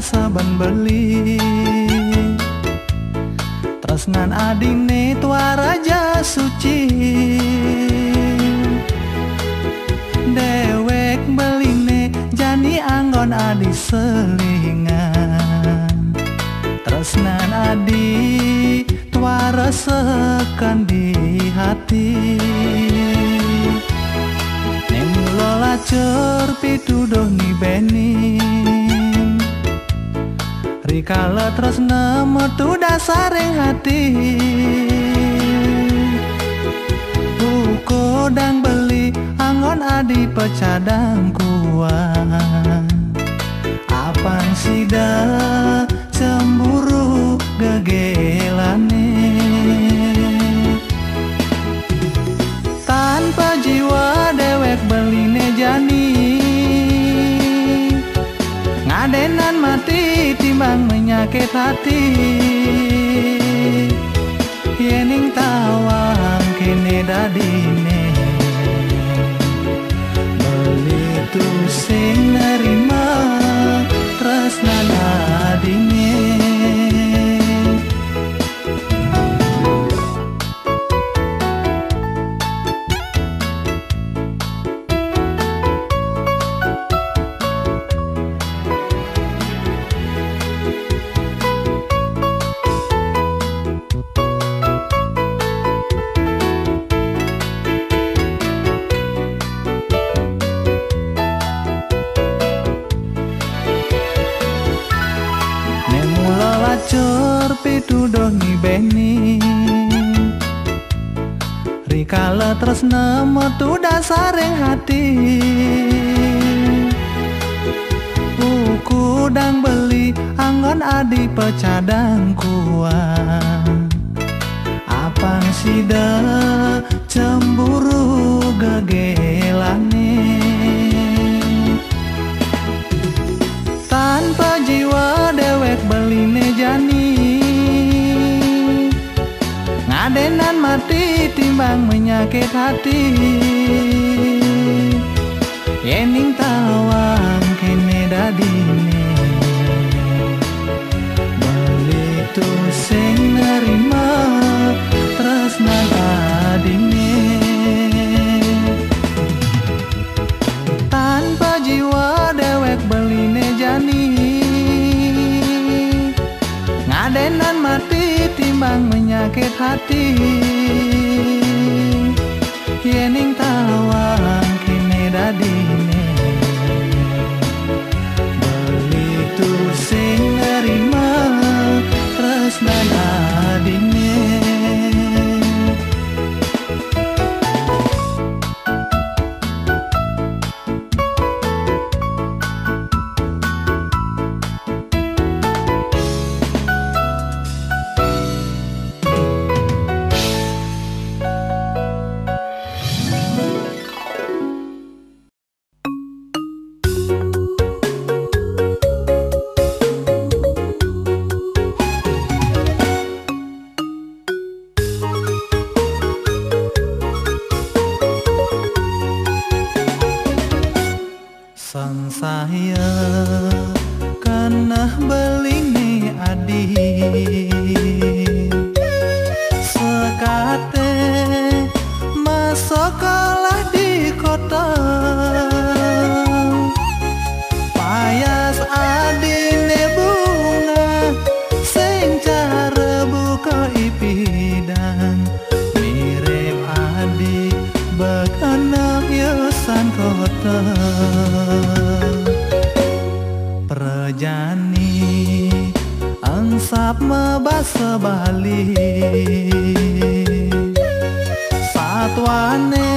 saban beli. Tresnan adine tua raja suci, dewek beline jani anggon adi selingan. Tresnan adi tua resekan di hati, nemulo lacur pituduh ni bening. Rikala tresna metu dasaring hati, kodang beli anggon adi pecadang kuat. Apang sida cemburu gegelane, tanpa jiwa dewek beline jani. Ngadenan mati timbang menyakit hati, yening tawang kene dadine. Belitu sing nerima tresnan adine. Lacur pituduh ni bening, rikala tresna metu dasaring hati. Kudang beli anggon adi pecadang kuat. Apang sida cemburu gegelane, tanpa jiwa dewek beline jani. Ngadenan mati timbang menyakit hati, yening tawang kene dadine. Belitu sing nerima tresnan adine, tanpa jiwa dewek beline jani. Ngadenan mati timbang menyakit hati, yening tawang kene dadine. Belitu sing nerima tresnan adine. Sang saya kanah beline adi, sekate masakolah di kota. Payas adine bunga sing cara buka ipidan, mirip adi bekanak yosan kota. Prajani angsap mebasa bali, satwane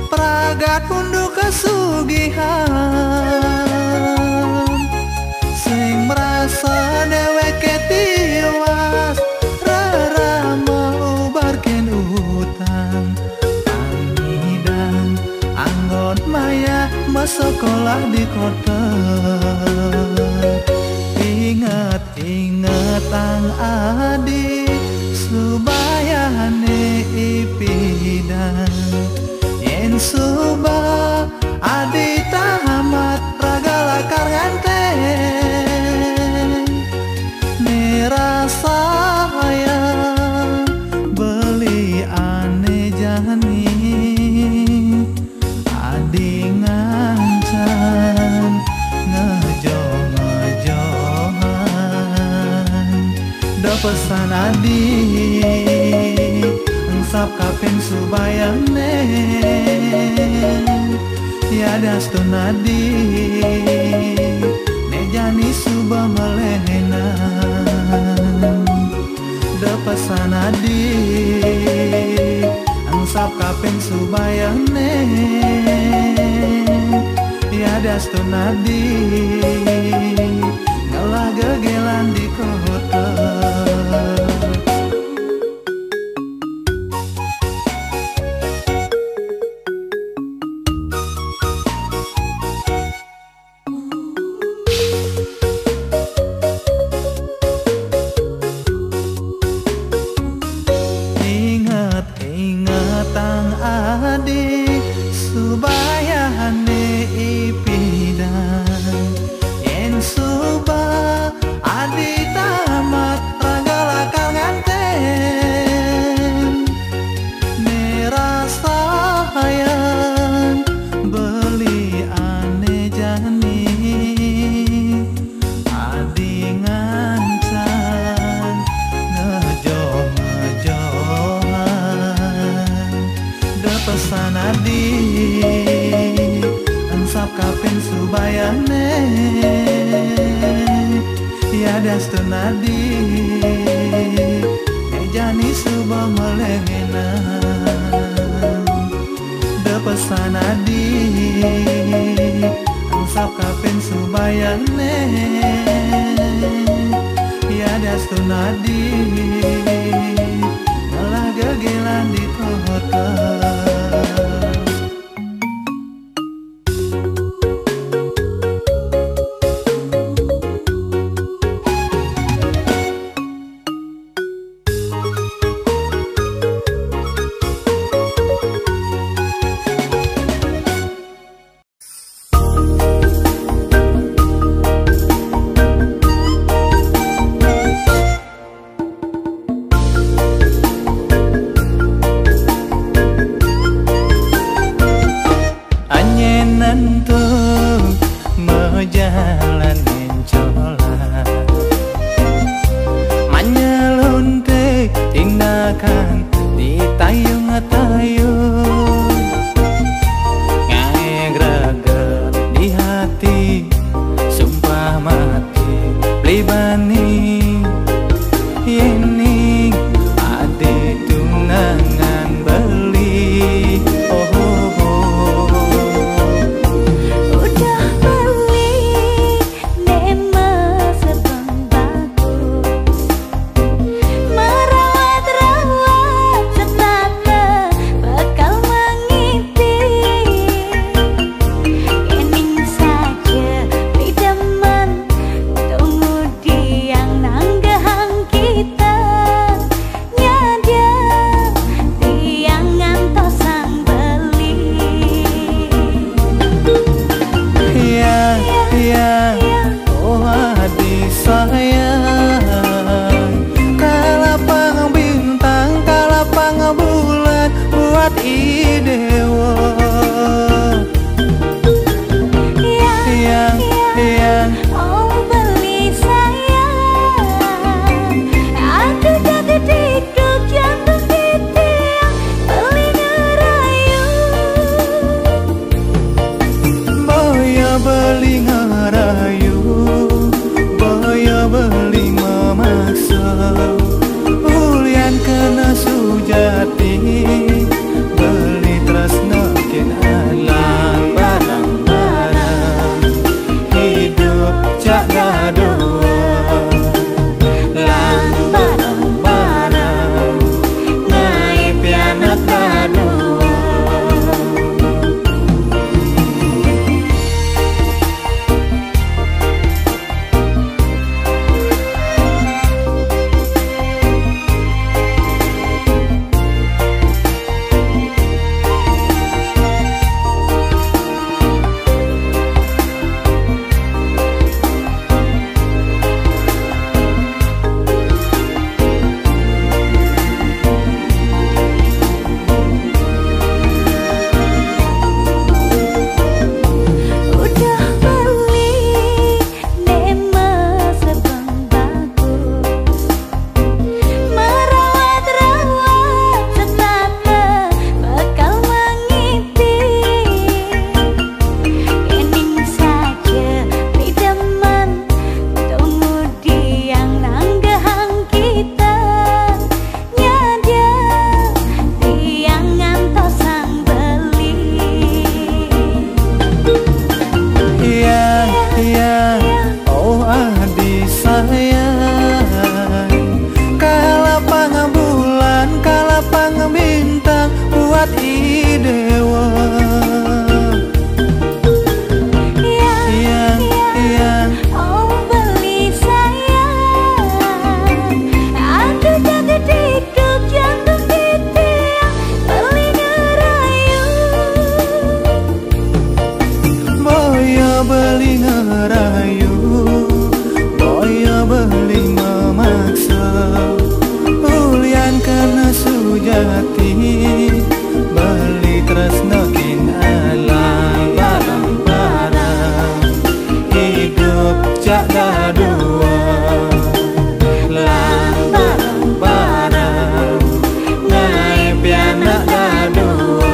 pragat unduh kesugihan. Sing merasa deweke tiwas, rarama ubarken utang. Pangidang anggon maya sekolah di kota. Ingat ang adi subayane ipidan, yen suba adi tahamat ragala karganten. pesan adi engsap kaping subayane tiada stunadi nejani suba malehena de pesan adi engsap kaping subayane tiada stunadi ngalah gegelan di kota. Ingat tang adi subayane ipidan yen suba adi tamat ragalakal nganten merasa hayang beli ane jani adi ngancan pesan adi engsap kaping subayane tiada stunadi nejani suba melehena de pesan adi engsap kaping subayane tiada stunadi ngalah gegelan di kota. Nantu mejalan mencolat manyelunte tindakan di tayung-tayung ngaegragel di hati sumpah mati libani ini ade tunangan beli rahayu, boyo beli memaksa, ulian karena sujati, beli tresno kin alam barang-barang, hidup cak dua, lang barang-barang, naik pianak dua.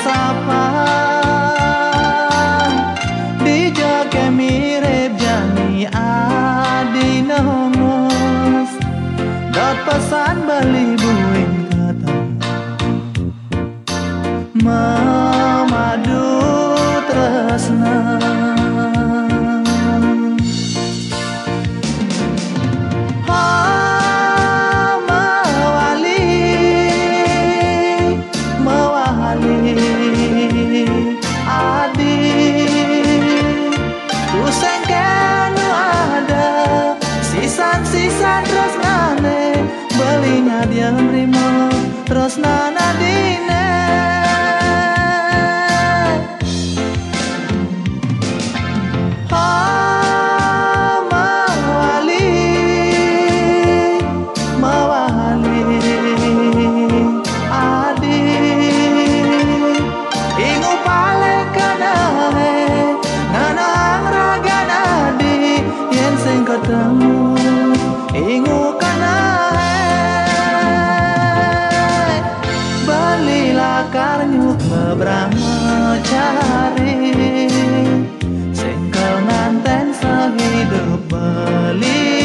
sapang dijake mirip jani adi nongos dot pesan beli buing ketemu memadu tresna sisan tresnane belinya dia nerima tresnana dine mawali adi ingu paling kanae nanang raga nadi yen sing ketemu ingu kanae belilah karnyuk beberapa cari singkel nganten sehidup beli